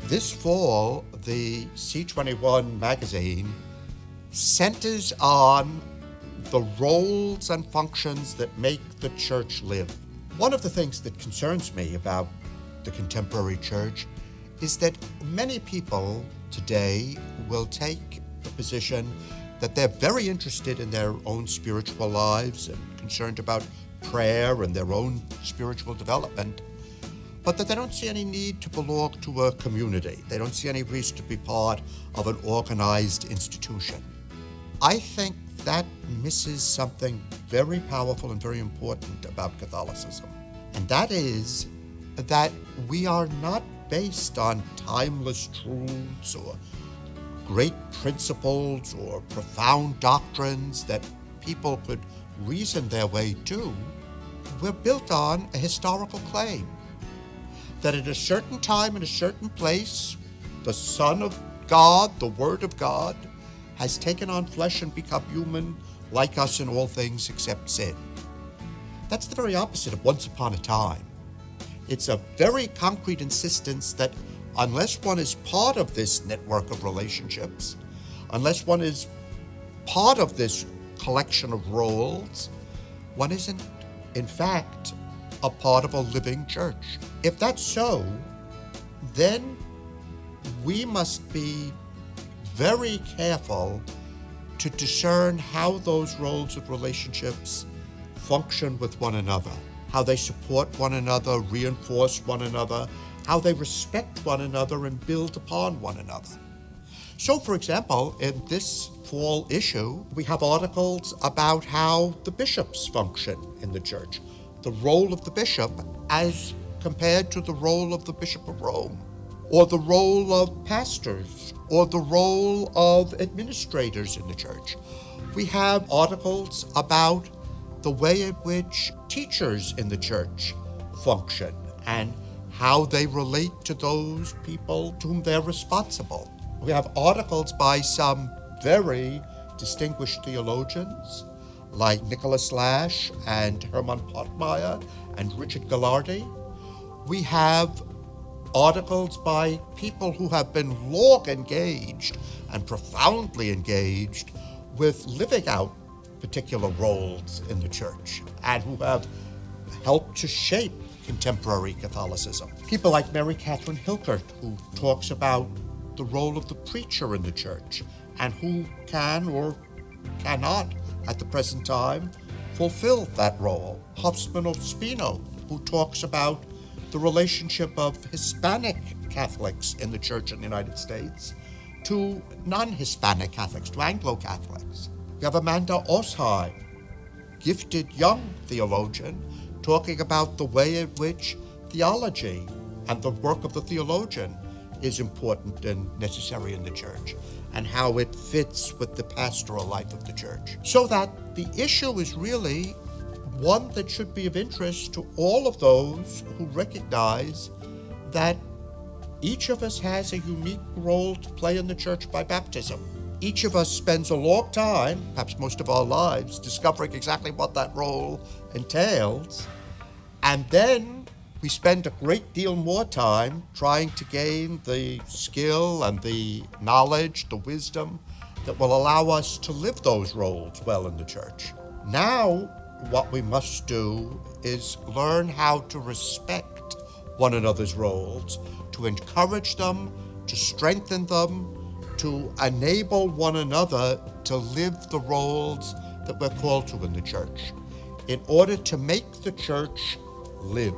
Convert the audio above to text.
This fall, the C21 magazine centers on the roles and functions that make the church live. One of the things that concerns me about the contemporary church is that many people today will take the position that they're very interested in their own spiritual lives and concerned about prayer and their own spiritual development, but that they don't see any need to belong to a community. They don't see any reason to be part of an organized institution. I think that misses something very powerful and very important about Catholicism, and that is that we are not based on timeless truths or great principles or profound doctrines that people could reason their way to. We're built on a historical claim that at a certain time in a certain place, the Son of God, the Word of God, has taken on flesh and become human like us in all things except sin. That's the very opposite of once upon a time. It's a very concrete insistence that unless one is part of this network of relationships, unless one is part of this collection of roles, one isn't, in fact, a part of a living church. If that's so, then we must be very careful to discern how those roles of relationships function with one another, how they support one another, reinforce one another, how they respect one another and build upon one another. So, for example, in this fall issue, we have articles about how the bishops function in the church, the role of the bishop as compared to the role of the Bishop of Rome, or the role of pastors, or the role of administrators in the church. We have articles about the way in which teachers in the church function and how they relate to those people to whom they're responsible. We have articles by some very distinguished theologians like Nicholas Lash and Hermann Pottmeyer and Richard Gallardi. We have articles by people who have been long engaged and profoundly engaged with living out particular roles in the church and who have helped to shape contemporary Catholicism. People like Mary Catherine Hilkert, who talks about the role of the preacher in the church and who can or cannot at the present time fulfill that role. Huffman Ospino, who talks about the relationship of Hispanic Catholics in the church in the United States to non-Hispanic Catholics, to Anglo-Catholics. We have Amanda Osheim, gifted young theologian, talking about the way in which theology and the work of the theologian is important and necessary in the church, and how it fits with the pastoral life of the church. So that the issue is really one that should be of interest to all of those who recognize that each of us has a unique role to play in the church by baptism. Each of us spends a long time, perhaps most of our lives, discovering exactly what that role entails, and then we spend a great deal more time trying to gain the skill and the knowledge, the wisdom that will allow us to live those roles well in the church. Now, what we must do is learn how to respect one another's roles, to encourage them, to strengthen them, to enable one another to live the roles that we're called to in the church, in order to make the church live.